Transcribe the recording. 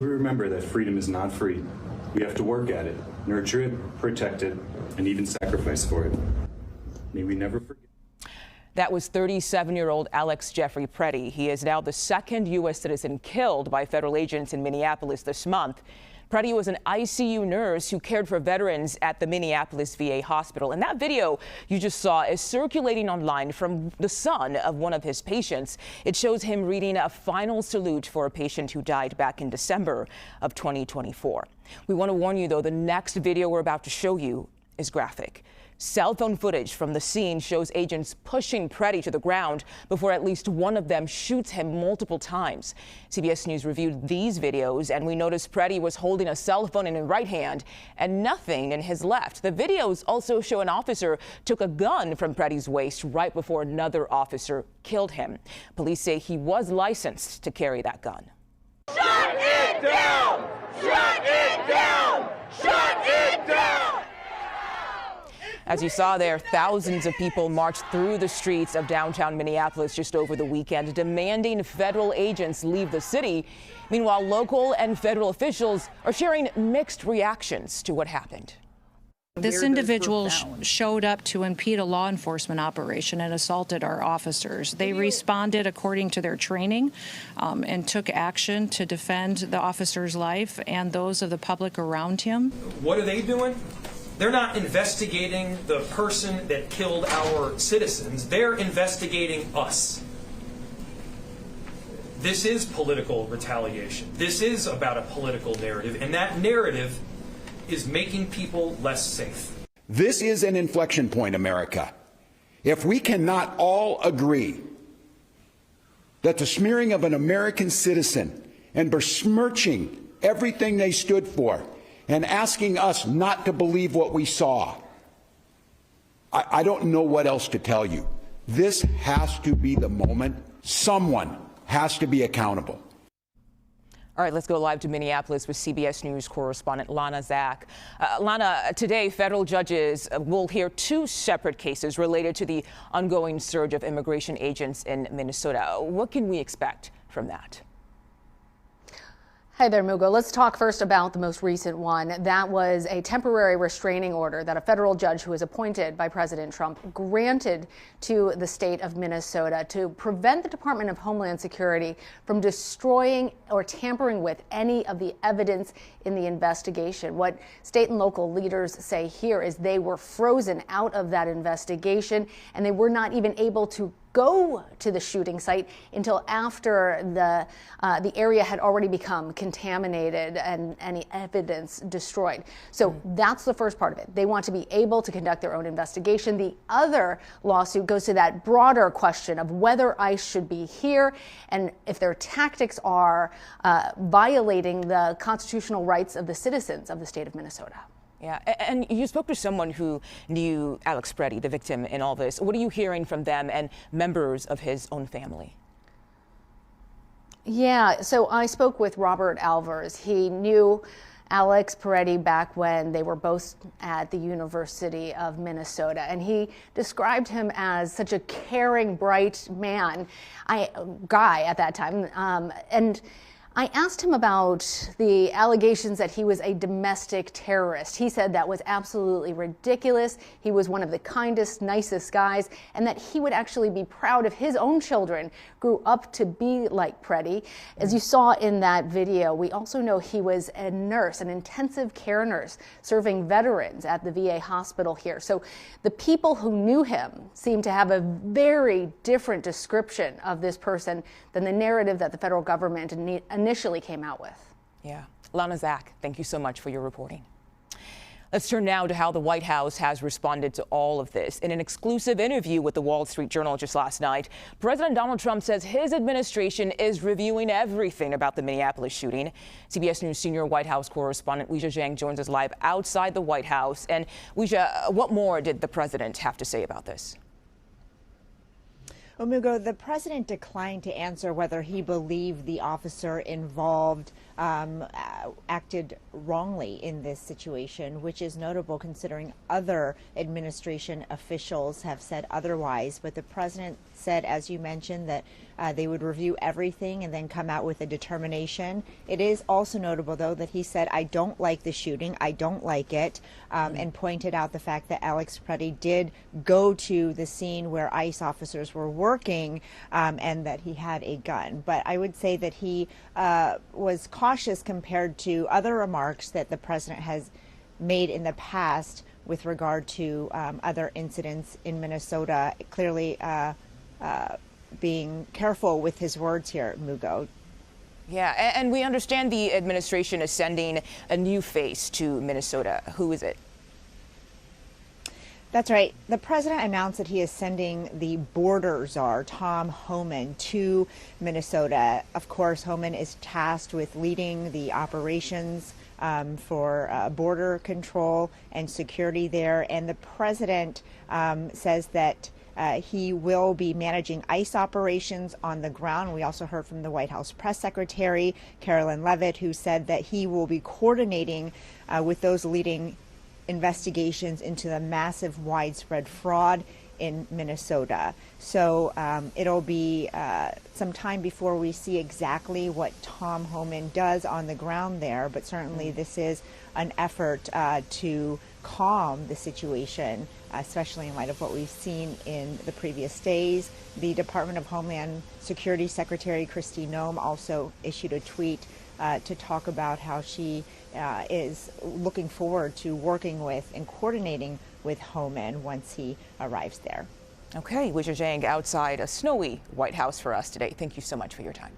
We remember that freedom is not free. We have to work at it, nurture it, protect it, and even sacrifice for it. May we never forget. That was 37-year-old Alex Jeffrey Pretti. He is now the second U.S. citizen killed by federal agents in Minneapolis this month. Pretti was an ICU nurse who cared for veterans at the Minneapolis VA hospital. And that video you just saw is circulating online from the son of one of his patients. It shows him reading a final salute for a patient who died back in December of 2024. We want to warn you, though, the next video we're about to show you is graphic. Cell phone footage from the scene shows agents pushing Pretti to the ground before at least one of them shoots him multiple times. CBS News reviewed these videos, and we noticed Pretti was holding a cell phone in his right hand and nothing in his left. The videos also show an officer took a gun from Pretti's waist right before another officer killed him. Police say he was licensed to carry that gun. Shut it down! Shut it down! Shut it down! As you saw there, thousands of people marched through the streets of downtown Minneapolis just over the weekend, demanding federal agents leave the city. Meanwhile, local and federal officials are sharing mixed reactions to what happened. This individual showed up to impede a law enforcement operation and assaulted our officers. They responded according to their training and took action to defend the officer's life and those of the public around him. What are they doing? They're not investigating the person that killed our citizens. They're investigating us. This is political retaliation. This is about a political narrative, and that narrative is making people less safe. This is an inflection point, America. If we cannot all agree that the smearing of an American citizen and besmirching everything they stood for and asking us not to believe what we saw, I don't know what else to tell you. This has to be the moment. Someone has to be accountable. All right, let's go live to Minneapolis with CBS News correspondent Lana Zach. Lana, today federal judges will hear two separate cases related to the ongoing surge of immigration agents in Minnesota. What can we expect from that? Hi there, Mugo. Let's talk first about the most recent one. That was a temporary restraining order that a federal judge who was appointed by President Trump granted to the state of Minnesota to prevent the Department of Homeland Security from destroying or tampering with any of the evidence in the investigation. What state and local leaders say here is they were frozen out of that investigation, and they were not even able to go to the shooting site until after the area had already become contaminated and any evidence destroyed. So that's the first part of it. They want to be able to conduct their own investigation. The other lawsuit goes to that broader question of whether ICE should be here and if their tactics are violating the constitutional rights of the citizens of the state of Minnesota. Yeah, and you spoke to someone who knew Alex Pretti, the victim in all this. What are you hearing from them and members of his own family? Yeah, so I spoke with Robert Alvers. He knew Alex Pretti back when they were both at the University of Minnesota, and he described him as such a caring, bright guy at that time, and I asked him about the allegations that he was a domestic terrorist. He said that was absolutely ridiculous. He was one of the kindest, nicest guys, and that he would actually be proud if his own children grew up to be like Pretti. As you saw in that video, we also know he was a nurse, an intensive care nurse, serving veterans at the VA hospital here. So the people who knew him seem to have a very different description of this person than the narrative that the federal government initially came out with. Yeah. Lana Zach, thank you so much for your reporting. Let's turn now to how the White House has responded to all of this. In an exclusive interview with the Wall Street Journal just last night, President Donald Trump says his administration is reviewing everything about the Minneapolis shooting. CBS News senior White House correspondent Weijia Jiang joins us live outside the White House. And Weijia, what more did the president have to say about this? Omugo, the president declined to answer whether he believed the officer involved acted wrongly in this situation, which is notable considering other administration officials have said otherwise. But the president said, as you mentioned, that they would review everything and then come out with a determination. It is also notable, though, that he said, I don't like the shooting, I don't like it, and pointed out the fact that Alex Pretti did go to the scene where ICE officers were working and that he had a gun. But I would say that he was cautious compared to other remarks that the president has made in the past with regard to other incidents in Minnesota, clearly being careful with his words here, Mugo. Yeah, and we understand the administration is sending a new face to Minnesota. Who is it? That's right. The president announced that he is sending the border czar, Tom Homan, to Minnesota. Of course, Homan is tasked with leading the operations for border control and security there. And the president says that he will be managing ICE operations on the ground. We also heard from the White House press secretary, Carolyn Leavitt, who said that he will be coordinating with those leading investigations into the massive widespread fraud in Minnesota. So it'll be some time before we see exactly what Tom Homan does on the ground there, but certainly this is an effort to calm the situation, especially in light of what we've seen in the previous days. The Department of Homeland Security Secretary Kristi Noem also issued a tweet to talk about how she is looking forward to working with and coordinating with Homan once he arrives there. Okay, Weijia Jiang outside a snowy White House for us today. Thank you so much for your time.